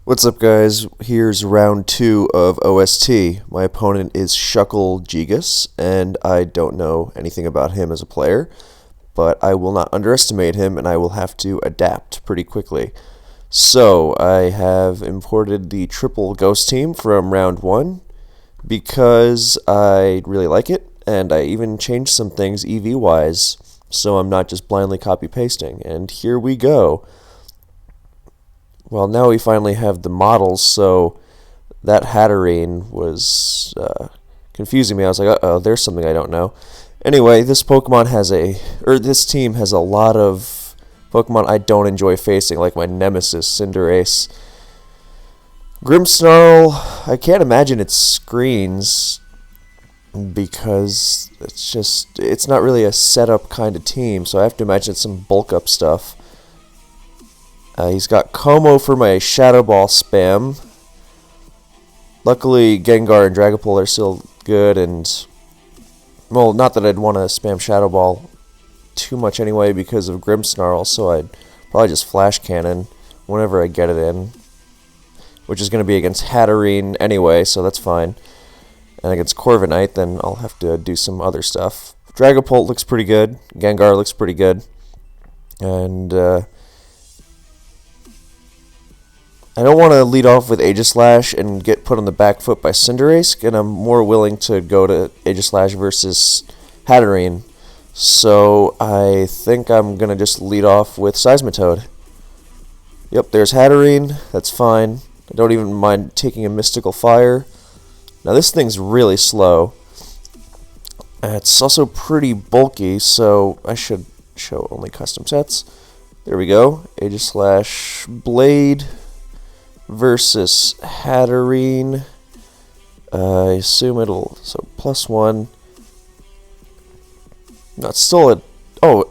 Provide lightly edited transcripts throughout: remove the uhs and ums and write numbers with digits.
What's up, guys? Here's round 2 of OST. My opponent is Shucklegigas, and I don't know anything about him as a player, but I will not underestimate him, and I will have to adapt pretty quickly. So, I have imported the triple ghost team from round 1 because I really like it, and I even changed some things EV-wise, so I'm not just blindly copy-pasting. And here we go. Well, now we finally have the models, so that Hatterene was confusing me. I was like, uh-oh, there's something I don't know. Anyway, this team has a lot of Pokemon I don't enjoy facing, like my nemesis, Cinderace. Grimmsnarl, I can't imagine it screens because it's not really a setup kind of team, so I have to imagine it's some bulk up stuff. He's got Como for my Shadow Ball spam. Luckily, Gengar and Dragapult are still good, and well, not that I'd want to spam Shadow Ball too much anyway because of Grimmsnarl, so I'd probably just Flash Cannon whenever I get it in, which is going to be against Hatterene anyway, so that's fine. And against Corviknight, then I'll have to do some other stuff. Dragapult looks pretty good. Gengar looks pretty good. And I don't want to lead off with Aegislash and get put on the back foot by Cinderace, and I'm more willing to go to Aegislash versus Hatterene. So I think I'm going to just lead off with Seismitoad. Yep, there's Hatterene. That's fine. I don't even mind taking a Mystical Fire. Now this thing's really slow. It's also pretty bulky, so I should show only custom sets. There we go. Aegislash Blade versus Hatterene. I assume it'll... So, +1. No, it's still a... Oh,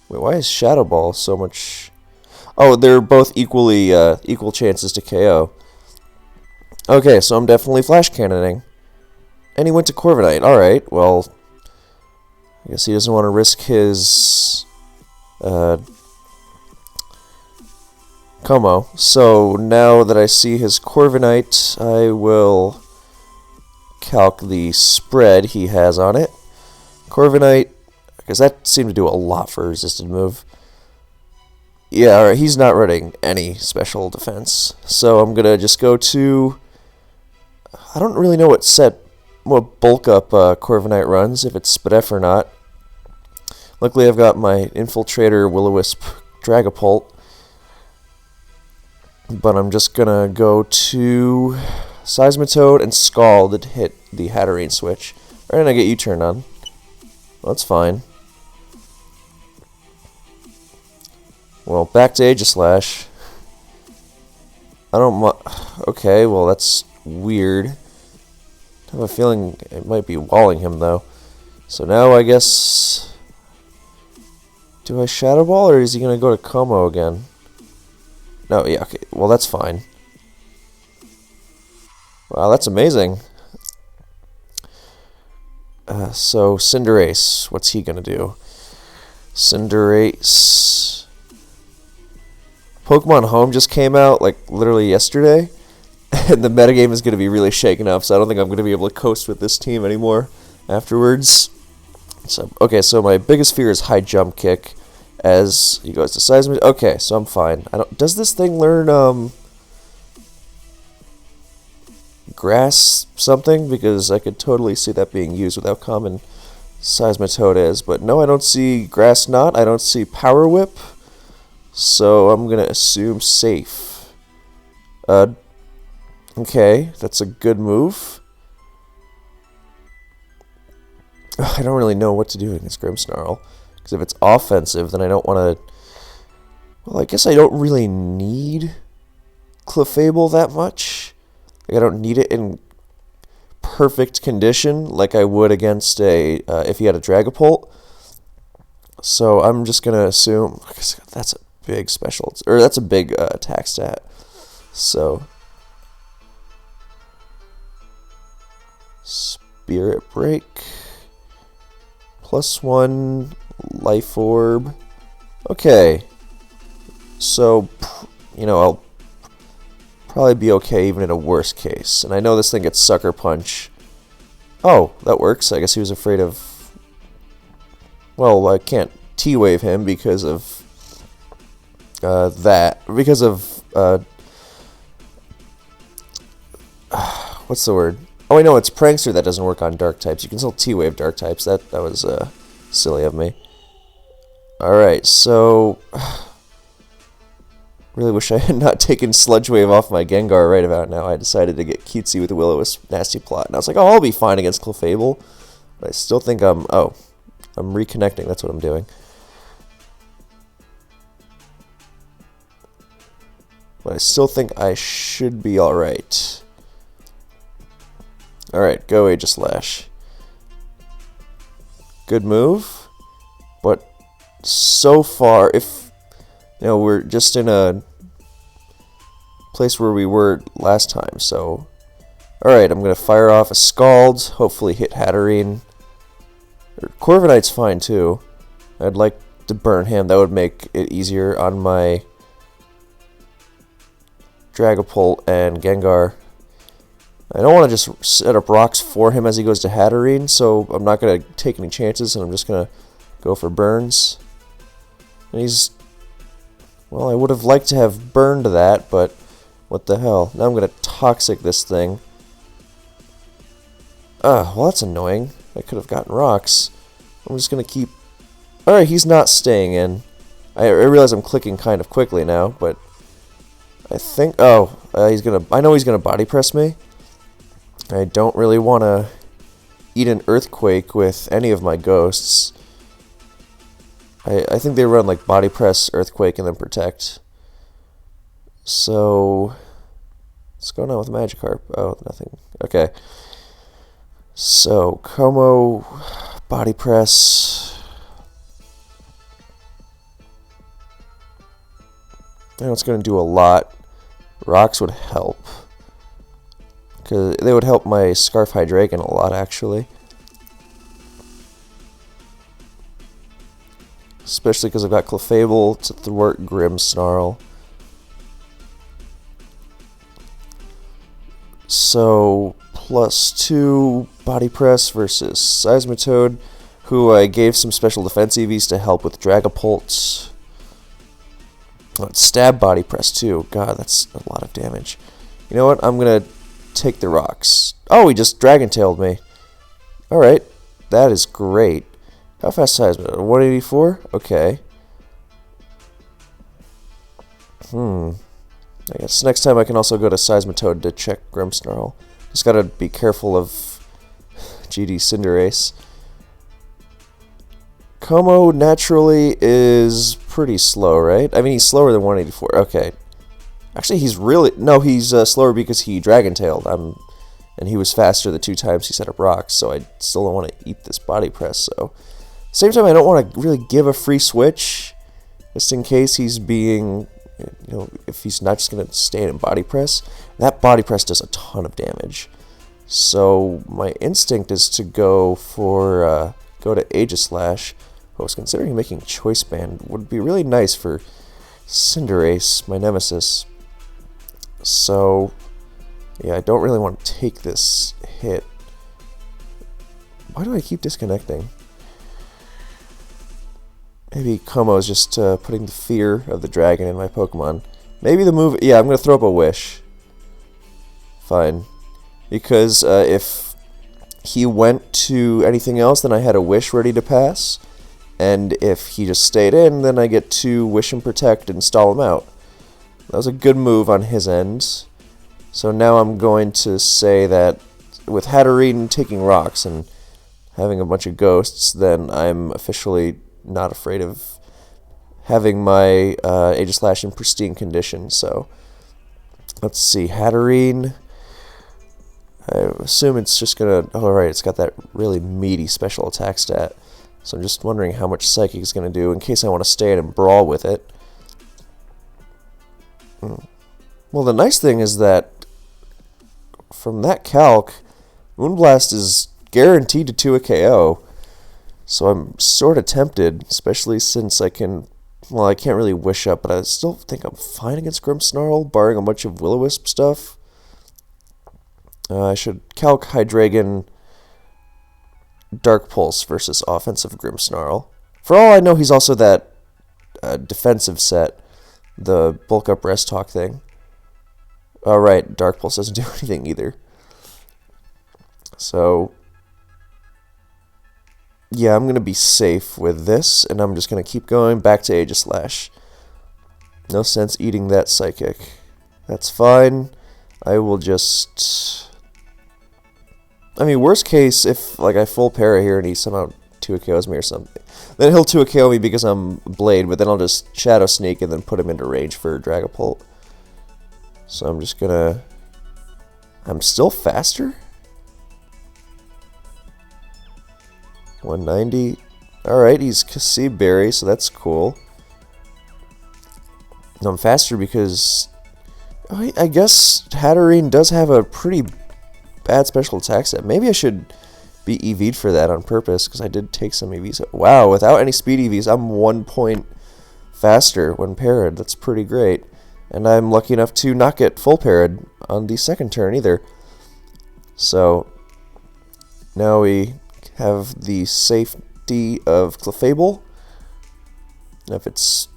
wait, why is Shadow Ball so much... Oh, they're both equal chances to KO. Okay, so I'm definitely Flash Cannoning. And he went to Corviknight. Alright, well... I guess he doesn't want to risk his Como. So now that I see his Corviknight, I will calc the spread he has on it. Corviknight, because that seemed to do a lot for a resisted move. Yeah, alright, he's not running any special defense. So I'm going to just go to... I don't really know what bulk up Corviknight runs, if it's Spadef or not. Luckily, I've got my Infiltrator Will-O-Wisp Dragapult. But I'm just gonna go to Seismitoad and Scald to hit the Hatterene switch. Alright, and I get U-turn on. Well, that's fine. Well, back to Aegislash. Okay, well, that's weird. I have a feeling it might be walling him, though. So now I guess... Do I Shadow Ball, or is he going to go to Como again? No, yeah, okay. Well, that's fine. Wow, that's amazing. So, Cinderace. What's he going to do? Cinderace... Pokemon Home just came out, like, literally yesterday. And the metagame is going to be really shaken up, so I don't think I'm going to be able to coast with this team anymore afterwards. So, okay, so my biggest fear is High Jump Kick as he goes to Seismitoad. Okay, so I'm fine. Does this thing learn Grass something? Because I could totally see that being used with how common Seismitoad is. But no, I don't see Grass Knot. I don't see Power Whip. So I'm going to assume safe. Okay, that's a good move. I don't really know what to do against Grimmsnarl. Because if it's offensive, then I don't want to... Well, I guess I don't really need Clefable that much. Like, I don't need it in perfect condition like I would against if he had a Dragapult. So I'm just going to assume... That's a big special... Or that's a big attack stat. So... Spirit Break. +1 Life Orb. Okay. So, I'll probably be okay even in a worst case. And I know this thing gets Sucker Punch. Oh, that works. I guess he was afraid of... Well, I can't T-Wave him because of that. Because of... what's the word? Oh, I know, it's Prankster that doesn't work on Dark types. You can still T-Wave Dark types. That was silly of me. Alright, so... Really wish I had not taken Sludge Wave off my Gengar right about now. I decided to get cutesy with the Will-O-Wisp Nasty Plot. And I was like, oh, I'll be fine against Clefable. But I still think I'm... Oh, I'm reconnecting. That's what I'm doing. But I still think I should be alright. Alright, go Aegislash. Good move. But so far, if... we're just in a place where we were last time, so... Alright, I'm going to fire off a Scald, hopefully hit Hatterene. Corviknight's fine, too. I'd like to burn him, that would make it easier on my Dragapult and Gengar. I don't want to just set up rocks for him as he goes to Hatterene, so I'm not going to take any chances, and I'm just going to go for burns. And he's... Well, I would have liked to have burned that, but what the hell. Now I'm going to Toxic this thing. Well, that's annoying. I could have gotten rocks. I'm just going to keep... Alright, he's not staying in. I realize I'm clicking kind of quickly now, but... I think... Oh, he's going to... I know he's going to Body Press me. I don't really want to eat an Earthquake with any of my ghosts. I think they run like Body Press, Earthquake, and then Protect. So, what's going on with Magikarp? Oh, nothing. Okay. So, Como, Body Press. I know it's going to do a lot. Rocks would help. Because they would help my Scarf Hydreigon a lot, actually. Especially because I've got Clefable to thwart Grimmsnarl. So, +2 Body Press versus Seismitoad, who I gave some special defense EVs to help with Dragapult. Oh, Stab Body Press too. God, that's a lot of damage. You know what? I'm going to take the rocks. Oh, he just Dragon-tailed me. Alright, that is great. How fast is it? 184? Okay. I guess next time I can also go to Seismitoad to check Grimmsnarl. Just gotta be careful of GD Cinderace. Como naturally is pretty slow, right? I mean, he's slower than 184. Okay. Actually, he's really... No, he's slower because he Dragon-tailed. And he was faster the 2 times he set up rocks, so I still don't want to eat this Body Press, so... Same time, I don't want to really give a free switch, just in case he's being, if he's not just going to stay in Body Press. That Body Press does a ton of damage. So my instinct is to go for, go to Aegislash. I was considering making Choice Band. Would be really nice for Cinderace, my nemesis. So, yeah, I don't really want to take this hit. Why do I keep disconnecting? Maybe Como is just putting the fear of the dragon in my Pokemon. Maybe the move... Yeah, I'm going to throw up a Wish. Fine. Because if he went to anything else, then I had a Wish ready to pass. And if he just stayed in, then I get to Wish and Protect and stall him out. That was a good move on his end. So now I'm going to say that with Hatterene taking rocks and having a bunch of ghosts, then I'm officially... not afraid of having my Aegislash in pristine condition, so let's see, Hatterene, I assume it's just gonna, oh right, it's got that really meaty special attack stat, so I'm just wondering how much Psychic is gonna do in case I want to stay in and brawl with it. Well, the nice thing is that from that calc, Moonblast is guaranteed to 2 a KO. So I'm sort of tempted, especially since I can... Well, I can't really wish up, but I still think I'm fine against Grimmsnarl, barring a bunch of Will-O-Wisp stuff. I should calc Hydreigon Dark Pulse versus offensive Grimmsnarl. For all I know, he's also that defensive set, the bulk up rest talk thing. Oh, right, Dark Pulse doesn't do anything either. So, yeah, I'm going to be safe with this, and I'm just going to keep going back to Aegislash. No sense eating that Psychic. That's fine. I will just... I mean, worst case, if like I full para here and he somehow 2-KOs me or something, then he'll 2-KO me because I'm Blade, but then I'll just Shadow Sneak and then put him into range for Dragapult. So I'm just gonna... I'm still faster? 190. Alright, he's Kasib Berry, so that's cool. And I'm faster because... I guess Hatterene does have a pretty bad special attack set. Maybe I should be EV'd for that on purpose, because I did take some EVs. Wow, without any speed EVs, I'm 1 point faster when parried. That's pretty great. And I'm lucky enough to not get full parried on the second turn either. So, now we have the safety of Clefable. If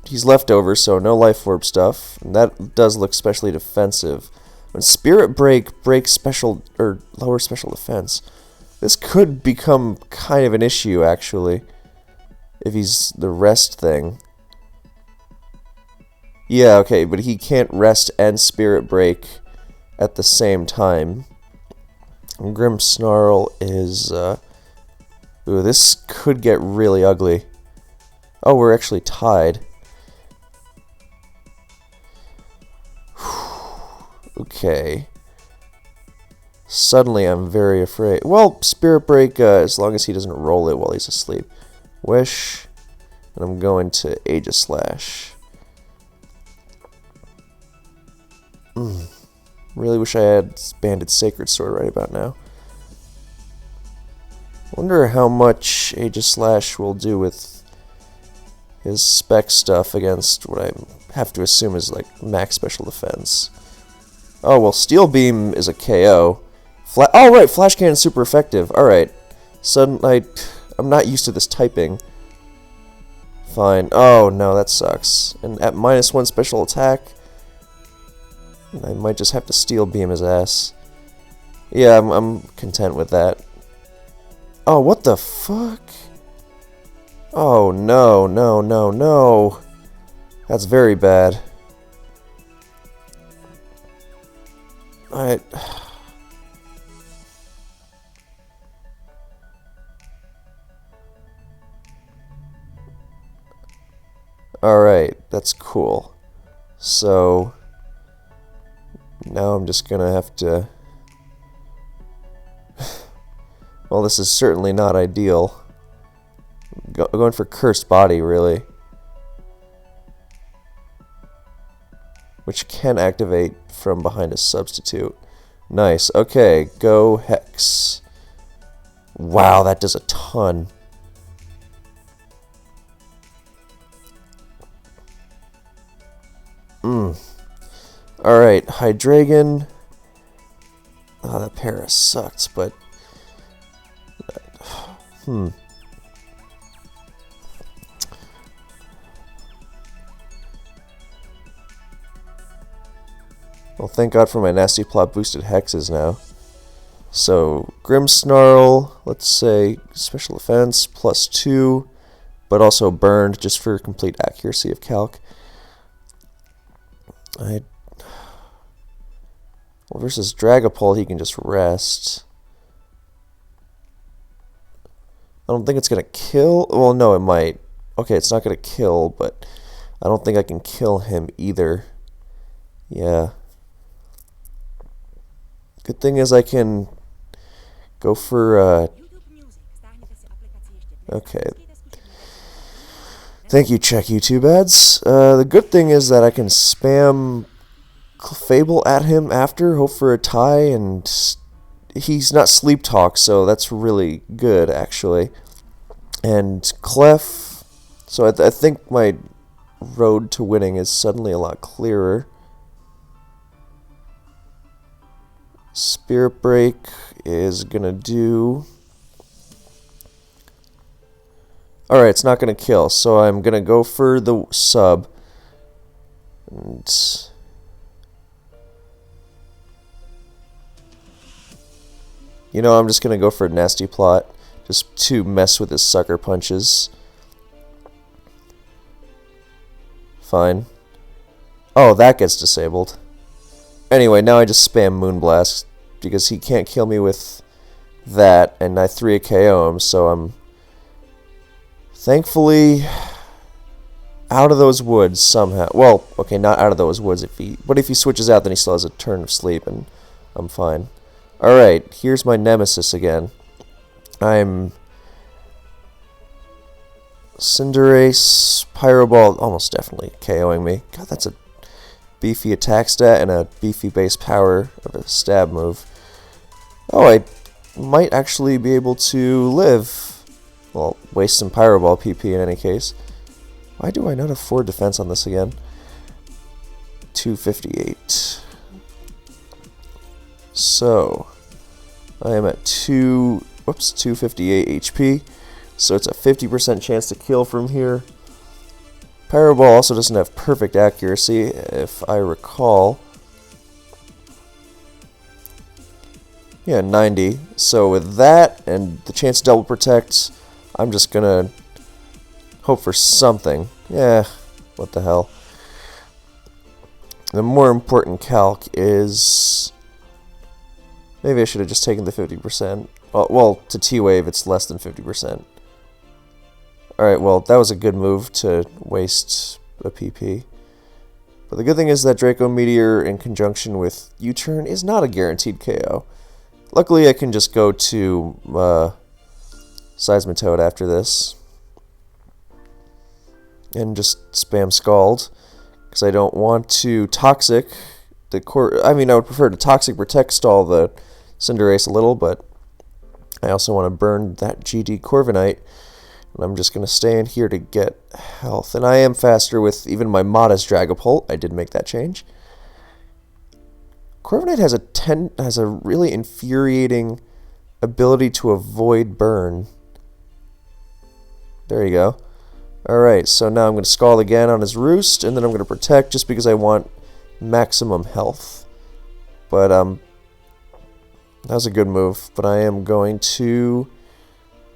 he's leftover, so no Life Orb stuff. And that does look especially defensive. When Spirit Break breaks special or lower special defense, this could become kind of an issue actually. If he's the rest thing. Yeah, okay, but he can't rest and Spirit Break at the same time. And Grimmsnarl is ooh, this could get really ugly. Oh, we're actually tied. Okay. Suddenly I'm very afraid. Well, Spirit Break, as long as he doesn't roll it while he's asleep. Wish. And I'm going to Aegislash. Really wish I had Banded Sacred Sword right about now. Wonder how much Aegislash will do with his spec stuff against what I have to assume is like max special defense. Oh, well, Steel Beam is a KO. Oh, right, Flash Cannon is super effective. Alright. Suddenly, I'm not used to this typing. Fine. Oh, no, that sucks. And at -1 special attack, I might just have to Steel Beam his ass. Yeah, I'm content with that. Oh, what the fuck? Oh, no, no, no, no. That's very bad. Alright. Alright, that's cool. So, now I'm just gonna have to... Well, this is certainly not ideal. Going for Cursed Body, really. Which can activate from behind a substitute. Nice. Okay, go Hex. Wow, that does a ton. Alright, Hydreigon. Oh, that para sucked, but... Well, thank God for my Nasty Plot boosted hexes now. So, Grimmsnarl, let's say special defense, +2, but also burned just for complete accuracy of calc. Well, versus Dragapult, he can just rest. I don't think it's going to kill. Well, no, it might. Okay, it's not going to kill, but I don't think I can kill him either. Yeah. Good thing is I can go for, okay. Thank you, check YouTube ads. The good thing is that I can spam Fable at him after, hope for a tie, and he's not Sleep Talk, so that's really good, actually. And Clef. So I think my road to winning is suddenly a lot clearer. Spirit Break is gonna do... Alright, it's not gonna kill, so I'm gonna go for the sub. And... You know, I'm just gonna go for a nasty plot, just to mess with his sucker punches. Fine. Oh, that gets disabled. Anyway, now I just spam Moonblast, because he can't kill me with that, and I 3 KO him, so I'm thankfully out of those woods somehow. Well, okay, not out of those woods, but if he switches out, then he still has a turn of sleep, and I'm fine. Alright, here's my nemesis again. I'm Cinderace, Pyro Ball, almost definitely KOing me. God, that's a beefy attack stat and a beefy base power of a stab move. Oh, I might actually be able to live. Well, waste some Pyro Ball PP in any case. Why do I not have 4 defense on this again? 258. So, I am at 258 HP. So it's a 50% chance to kill from here. Pyro Ball also doesn't have perfect accuracy, if I recall. Yeah, 90. So with that and the chance to double protect, I'm just gonna hope for something. Yeah, what the hell. The more important calc is... Maybe I should have just taken the 50%. Well, to T-Wave, it's less than 50%. Alright, well, that was a good move to waste a PP. But the good thing is that Draco Meteor in conjunction with U-Turn is not a guaranteed KO. Luckily, I can just go to Seismitoad after this. And just spam Scald. Because I don't want to Toxic. I would prefer to Toxic Protect stall the Cinderace a little, but I also want to burn that GD Corviknight. And I'm just going to stay in here to get health. And I am faster with even my modest Dragapult. I did make that change. Corviknight has a really infuriating ability to avoid burn. There you go. Alright, so now I'm going to Scald again on his Roost, and then I'm going to Protect just because I want maximum health. But, that was a good move. But I am going to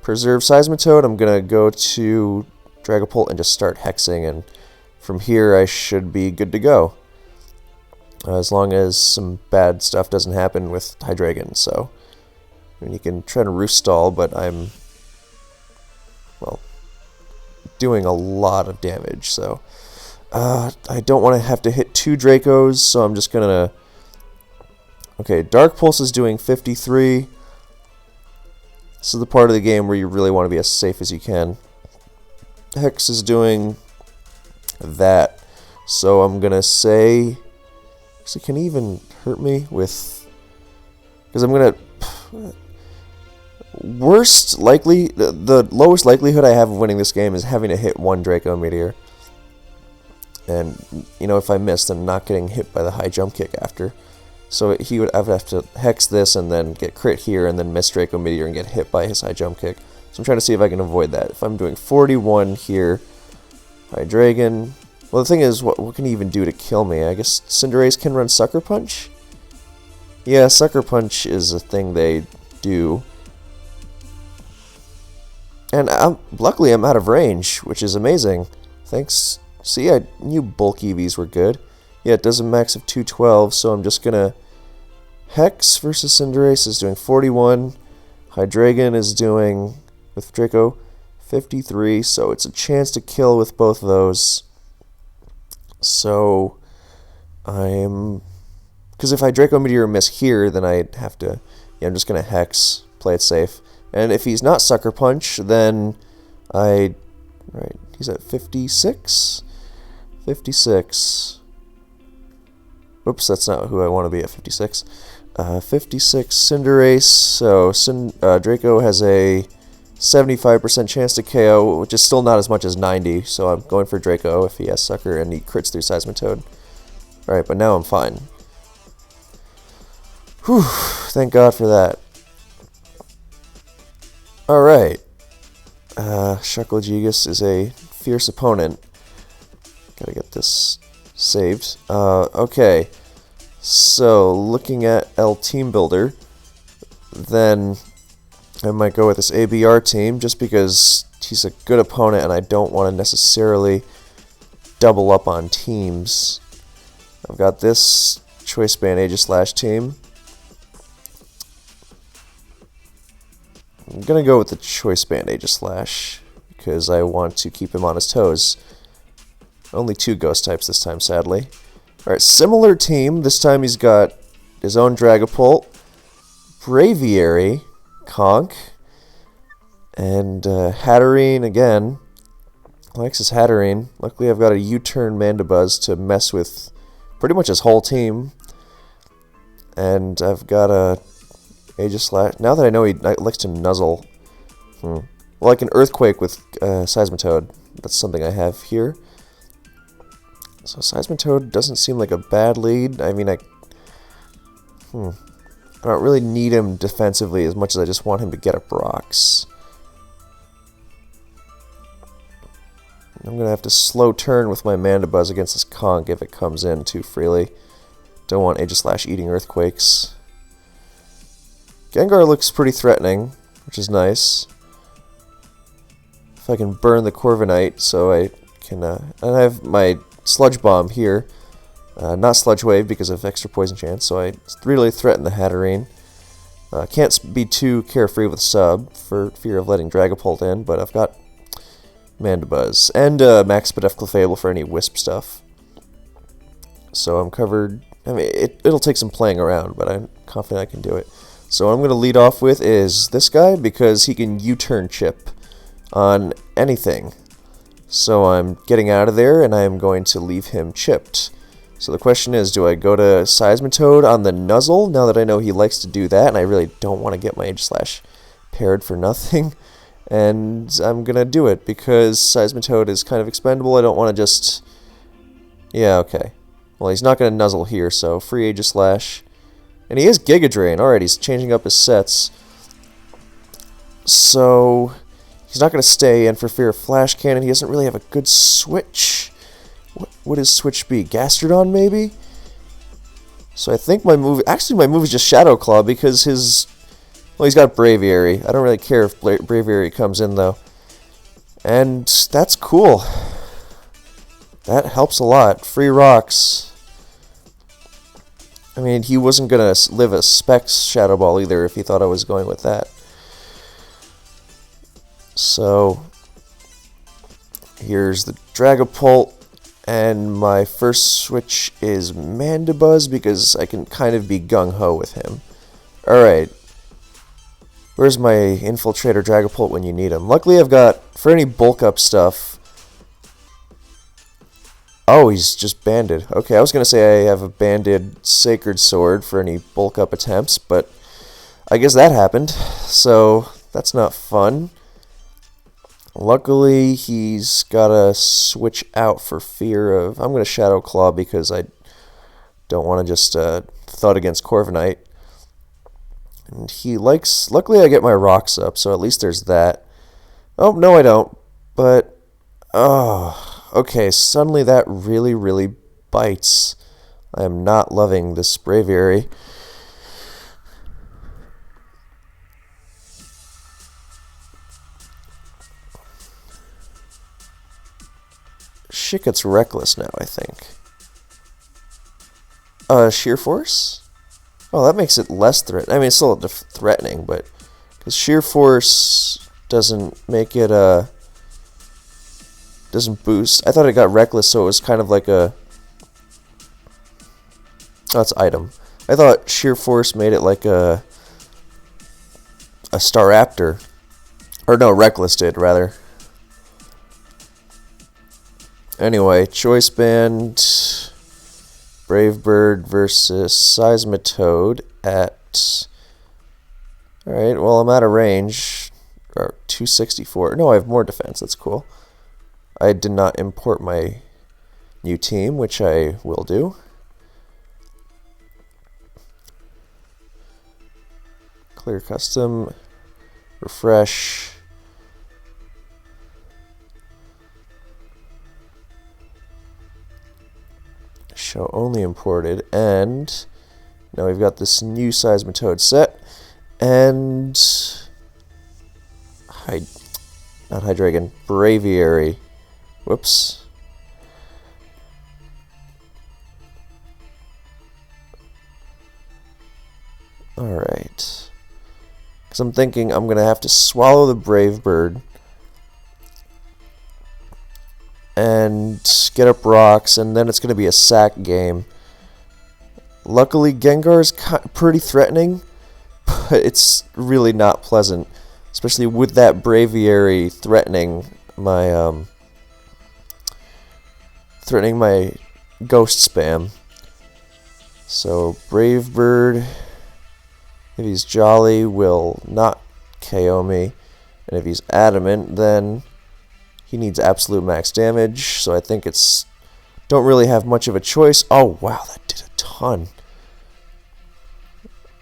preserve Seismitoad. I'm going to go to Dragapult and just start hexing, and from here I should be good to go. As long as some bad stuff doesn't happen with Hydreigon. So, I mean, you can try to Roost stall, but I'm, well, doing a lot of damage, so I don't want to have to hit 2 Dracos, so I'm just gonna... Okay, Dark Pulse is doing 53. This is the part of the game where you really want to be as safe as you can. Hex is doing that, so I'm gonna say... It can even hurt me with... Because I'm gonna... The lowest likelihood I have of winning this game is having to hit 1 Draco Meteor. And, you know, if I miss, then not getting hit by the high jump kick after. So I would have to hex this and then get crit here and then miss Draco Meteor and get hit by his high jump kick. So I'm trying to see if I can avoid that. If I'm doing 41 here, Hydreigon... Well, the thing is, what can he even do to kill me? I guess Cinderace can run Sucker Punch? Yeah, Sucker Punch is a thing they do. And luckily I'm out of range, which is amazing. Thanks. See, I knew bulk EVs were good. Yeah, it does a max of 212, so I'm just gonna... Hex versus Cinderace is doing 41. Hydreigon is doing, with Draco, 53, so it's a chance to kill with both of those. So, because if I Draco Meteor miss here, then I have to... Yeah, I'm just gonna Hex, play it safe. And if he's not Sucker Punch, then right, he's at 56? 56. Oops, that's not who I want to be at 56. 56 Cinderace, so Draco has a 75% chance to KO, which is still not as much as 90, so I'm going for Draco if he has Sucker and he crits through Seismitoad. Alright, but now I'm fine. Whew, thank God for that. Alright. Shucklegigas is a fierce opponent. Gotta get this saved. Okay. So, looking at L Team Builder, then I might go with this ABR team just because he's a good opponent and I don't want to necessarily double up on teams. I've got this Choice Band Aegislash team. I'm going to go with the Choice Band Aegislash because I want to keep him on his toes. Only 2 ghost types this time, sadly. Alright, similar team. This time he's got his own Dragapult, Braviary, Conk, and Hatterene again. Likes his Hatterene. Luckily I've got a U-turn Mandibuzz to mess with pretty much his whole team. And I've got a Aegislash. Now that I know he likes to nuzzle. Well, I can Earthquake with Seismitoad. That's something I have here. So Seismitoad doesn't seem like a bad lead. I mean, I don't really need him defensively as much as I just want him to get up rocks. I'm going to have to slow turn with my Mandibuzz against this Conk if it comes in too freely. Don't want Aegislash eating Earthquakes. Gengar looks pretty threatening, which is nice. If I can burn the Corviknight so I can... and I have my Sludge Bomb here. Not Sludge Wave because of extra poison chance, so I really threaten the Hatterene. Can't be too carefree with Sub for fear of letting Dragapult in, but I've got Mandibuzz. And Max Spadef Clefable for any Wisp stuff. So I'm covered. I mean, it'll take some playing around, but I'm confident I can do it. So what I'm going to lead off with is this guy because he can U-turn chip on anything. So I'm getting out of there and I'm going to leave him chipped. So the question is, do I go to Seismitoad on the Nuzzle now that I know he likes to do that and I really don't want to get my Aegislash paired for nothing? And I'm going to do it because Seismitoad is kind of expendable. I don't want to just... Yeah, okay. Well, he's not going to Nuzzle here, so free Aegislash. And he is Giga Drain. Alright, he's changing up his sets. So he's not going to stay, and for fear of Flash Cannon, he doesn't really have a good switch. What would his switch be? Gastrodon, maybe? So I think my move... Actually, my move is just Shadow Claw, because his... Well, he's got Braviary. I don't really care if Braviary comes in, though. And that's cool. That helps a lot. Free rocks. I mean, he wasn't going to live a Specs Shadow Ball either if he thought I was going with that. So, here's the Dragapult, and my first switch is Mandibuzz because I can kind of be gung-ho with him. Alright, where's my Infiltrator Dragapult when you need him? Luckily I've got, for any bulk up stuff... Oh, he's just banded. Okay, I was going to say I have a banded Sacred Sword for any bulk up attempts, but I guess that happened, so that's not fun. Luckily, he's got to switch out for fear of... I'm going to Shadow Claw because I don't want to just thud against Corviknight. And he likes... Luckily, I get my rocks up, so at least there's that. Oh, no, I don't. But... Oh... Okay, suddenly that really, really bites. I am not loving this Braviary. Shit gets reckless now, I think. Sheer Force? Oh, that makes it less threatening. I mean, it's still threatening, but... Because Sheer Force doesn't make it, doesn't boost. I thought it got reckless, so it was kind of like a... Oh, it's item. I thought Sheer Force made it like a Staraptor. Or no, Reckless did, rather. Anyway, Choice Band... Brave Bird versus Seismitoad at... Alright, well, I'm out of range. or 264. No, I have more defense. That's cool. I did not import my new team, which I will do. Clear custom. Refresh. Show only imported. And now we've got this new Seismitoad set. And not Hydreigon, Braviary. Whoops. Alright. Because I'm thinking I'm going to have to swallow the Brave Bird and get up rocks, and then it's going to be a sack game. Luckily, Gengar's pretty threatening, but it's really not pleasant, especially with that Braviary threatening my ghost spam. So Brave Bird, if he's jolly, will not KO me, and if he's adamant, then he needs absolute max damage. So I think don't really have much of a choice. Oh wow, that did a ton.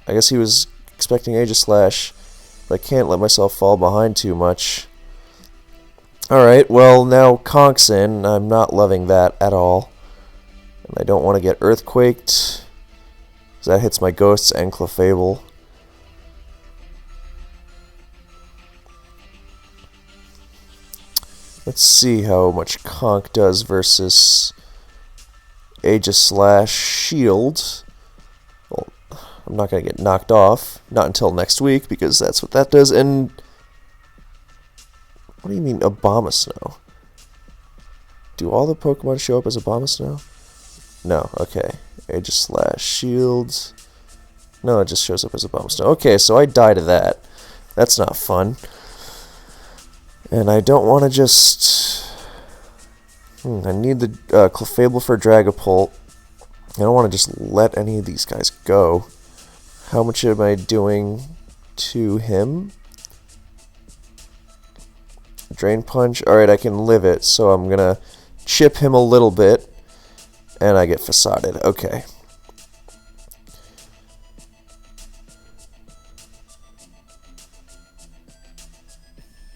I guess he was expecting Aegislash, but I can't let myself fall behind too much. Alright, well now Conk's in. I'm not loving that at all. And I don't want to get Earthquaked, because that hits my Ghosts and Clefable. Let's see how much Conk does versus Aegislash Shield. Well, I'm not going to get knocked off. Not until next week, because that's what that does. And what do you mean Abomasnow? Do all the Pokemon show up as Abomasnow? No, okay. Aegislash Shield. No, it just shows up as Abomasnow. Okay, so I die to that. That's not fun. And I don't want to just... I need the Clefable for Dragapult. I don't want to just let any of these guys go. How much am I doing to him? Drain Punch. Alright, I can live it, so I'm going to chip him a little bit. And I get Facaded. Okay.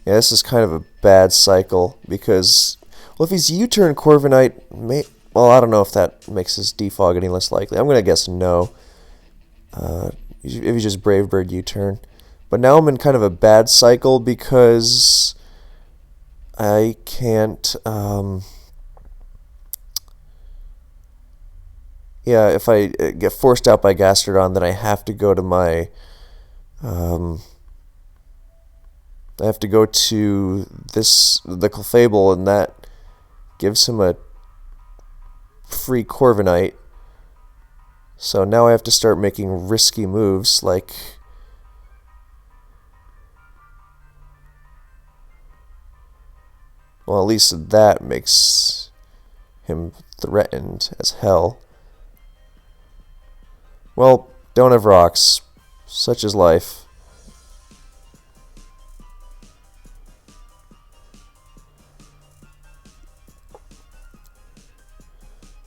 Yeah, this is kind of a bad cycle, because, well, if he's U-turn Corviknight, well, I don't know if that makes his defog any less likely. I'm going to guess no. If he's just Brave Bird U-turn. But now I'm in kind of a bad cycle, because I can't, yeah, if I get forced out by Gastrodon, then I have to go to my, I have to go to the Clefable, and that gives him a free Corviknight. So now I have to start making risky moves, like... Well, at least that makes him threatened as hell. Well, don't have rocks. Such is life.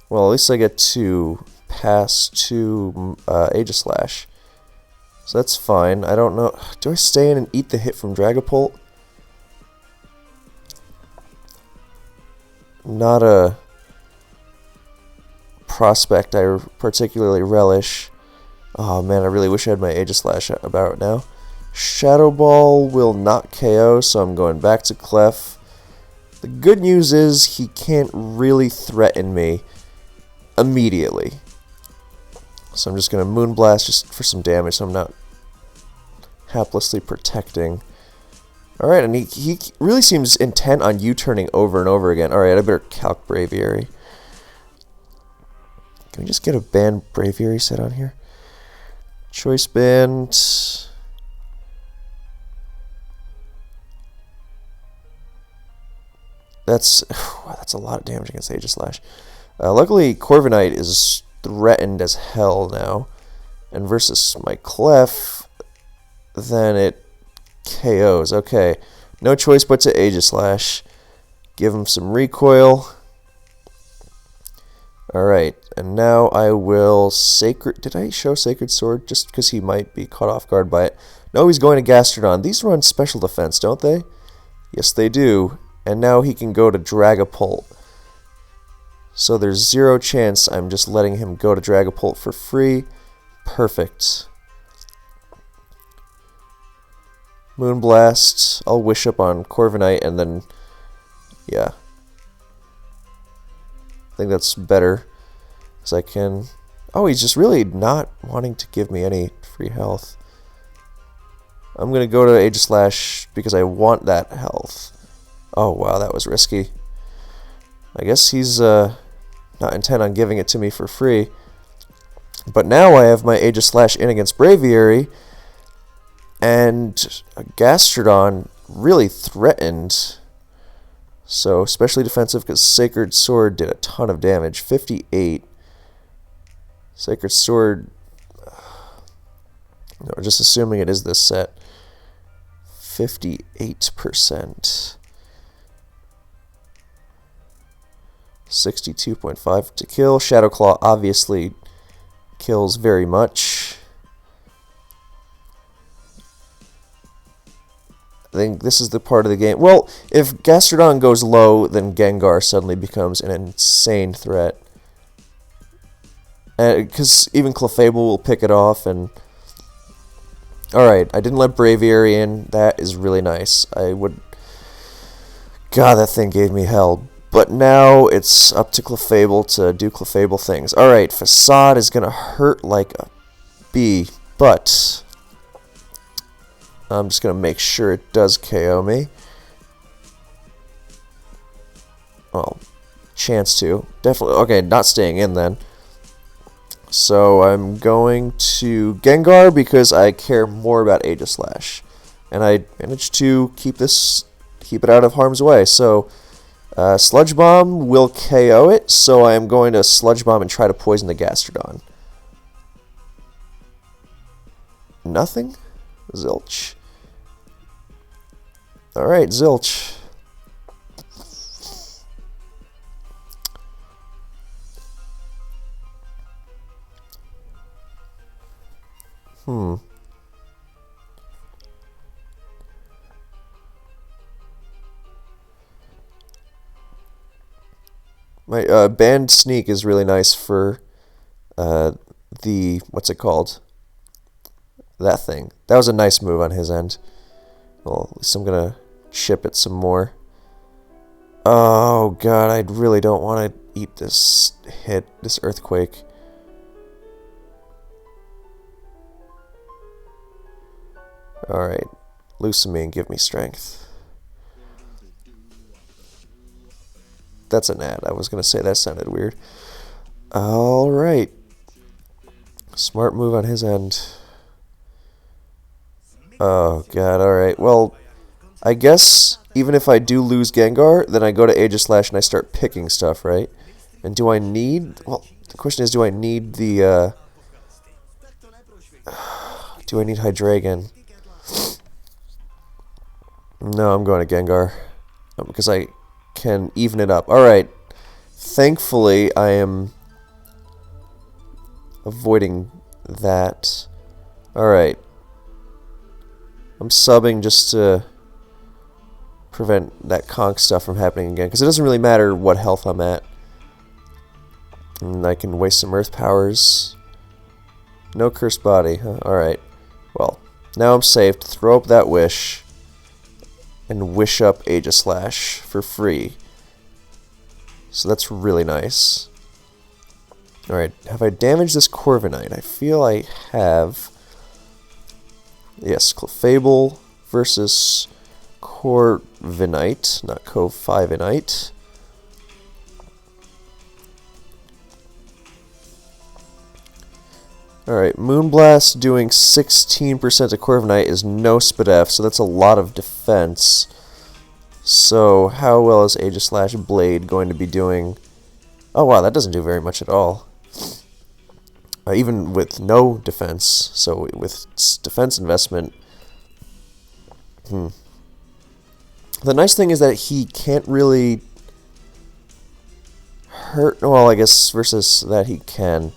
Well, at least I get to pass to Aegislash. So that's fine. I don't know. Do I stay in and eat the hit from Dragapult? Not a prospect I particularly relish. Oh man, I really wish I had my Aegislash about now. Shadow Ball will not KO, so I'm going back to Clef. The good news is he can't really threaten me immediately. So I'm just going to Moonblast just for some damage, so I'm not haplessly protecting. Alright, and he really seems intent on U-turning over and over again. Alright, I better calc Braviary. Can we just get a banned Braviary set on here? Choice Band. That's a lot of damage against Aegislash. Luckily, Corviknight is threatened as hell now. And versus my Clef, then it KOs. Okay. No choice but to Aegislash. Give him some recoil. Alright, and now I will Sacred... Did I show Sacred Sword just because he might be caught off guard by it? No, he's going to Gastrodon. These run special defense, don't they? Yes, they do. And now he can go to Dragapult. So there's zero chance I'm just letting him go to Dragapult for free. Perfect. Moonblast. I'll Wish Up on Corviknight and then... Yeah. I think that's better. Because I can... Oh, he's just really not wanting to give me any free health. I'm going to go to Aegislash because I want that health. Oh, wow, that was risky. I guess he's not intent on giving it to me for free. But now I have my Aegislash in against Braviary. And Gastrodon really threatened. So, especially defensive because Sacred Sword did a ton of damage. 58. Sacred Sword... No, we're just assuming it is this set. 58%. 62.5 to kill. Shadow Claw obviously kills very much. I think this is the part of the game. Well, if Gastrodon goes low, then Gengar suddenly becomes an insane threat. Because even Clefable will pick it off. And alright, I didn't let Braviary in. That is really nice. I would... God, that thing gave me hell. But now it's up to Clefable to do Clefable things. Alright, Facade is going to hurt like a bee. But... I'm just going to make sure it does KO me. Oh, chance to. Definitely. Okay, not staying in then. So I'm going to Gengar because I care more about Aegislash. And I managed to keep it out of harm's way. So Sludge Bomb will KO it. So I'm going to Sludge Bomb and try to poison the Gastrodon. Nothing? Zilch. Alright, Zilch. My Banned Sneak is really nice for the... What's it called? That thing. That was a nice move on his end. Well, at least I'm going to chip it some more. Oh, God, I really don't want to eat this hit, this Earthquake. Alright, loosen me and give me strength. That's an ad. I was going to say that sounded weird. Alright. Smart move on his end. Oh, God, alright. Well, I guess even if I do lose Gengar, then I go to Aegislash and I start picking stuff, right? And do I need... Well, the question is, do I need the... do I need Hydreigon? No, I'm going to Gengar. Because I can even it up. Alright. Thankfully, I am avoiding that. Alright. I'm subbing just to prevent that conk stuff from happening again. Because it doesn't really matter what health I'm at. And I can waste some Earth Powers. No Cursed Body. Huh? Alright. Well, now I'm safe to throw up that Wish. And Wish up Aegislash for free. So that's really nice. Alright, have I damaged this Corviknight? I feel I have. Yes, Clefable versus Corviknight, not Corviknight. Alright, Moonblast doing 16% to Corviknight is no Spadef, so that's a lot of defense. So, how well is Aegislash Blade going to be doing? Oh wow, that doesn't do very much at all. Even with no defense, so with defense investment, The nice thing is that he can't really hurt. Well, I guess versus that he can.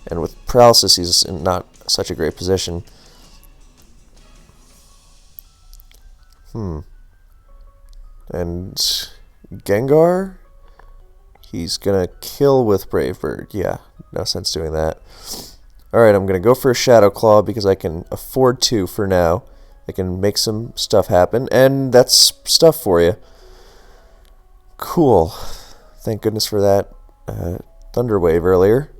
And with paralysis, he's in not such a great position. And Gengar? He's gonna kill with Brave Bird. Yeah, no sense doing that. Alright, I'm gonna go for a Shadow Claw because I can afford to for now. I can make some stuff happen, and that's stuff for you. Cool. Thank goodness for that Thunder Wave earlier.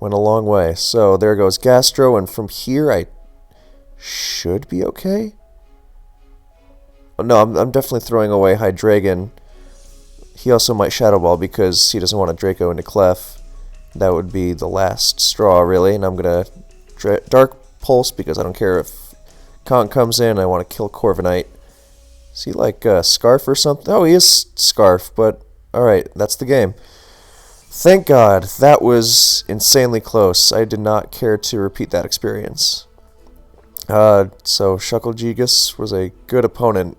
Went a long way. So there goes Gastro, and from here I should be okay. Oh, no, I'm definitely throwing away Hydreigon. He also might Shadow Ball because he doesn't want to Draco into Clef. That would be the last straw, really. And I'm going to Dark Pulse because I don't care if Kong comes in. I want to kill Corviknight. Is he like Scarf or something? Oh, he is Scarf, but alright, that's the game. Thank God, that was insanely close. I did not care to repeat that experience. So Shucklegigas was a good opponent.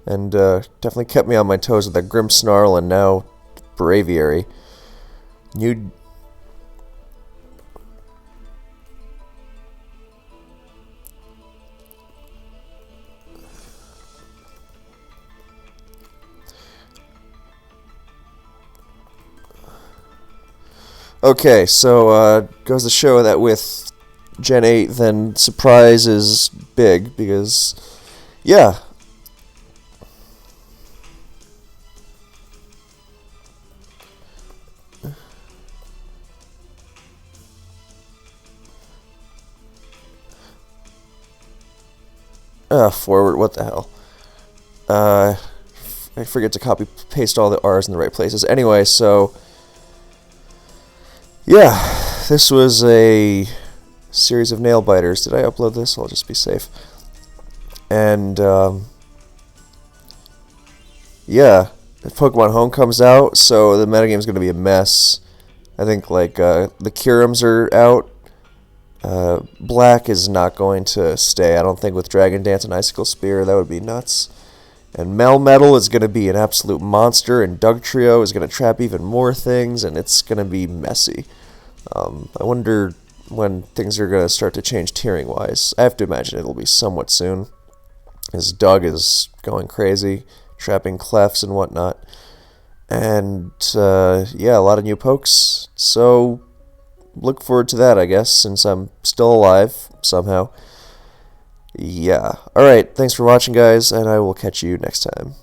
And definitely kept me on my toes with that Grimmsnarl and now Braviary. Okay, so goes to show that with Gen 8, then surprise is big because, yeah. Forward, what the hell? I forget to copy paste all the R's in the right places. Anyway, so yeah, this was a series of nail biters. Did I upload this? I'll just be safe. And yeah, Pokemon Home comes out, so the metagame's going to be a mess. I think like the Curums are out. Black is not going to stay. I don't think with Dragon Dance and Icicle Spear. That would be nuts. And Melmetal is going to be an absolute monster, and Dugtrio is going to trap even more things, and it's going to be messy. I wonder when things are going to start to change tiering-wise. I have to imagine it'll be somewhat soon, as Doug is going crazy, trapping Clefs and whatnot. And, yeah, a lot of new pokes, so look forward to that, I guess, since I'm still alive, somehow. Yeah. Alright, thanks for watching, guys, and I will catch you next time.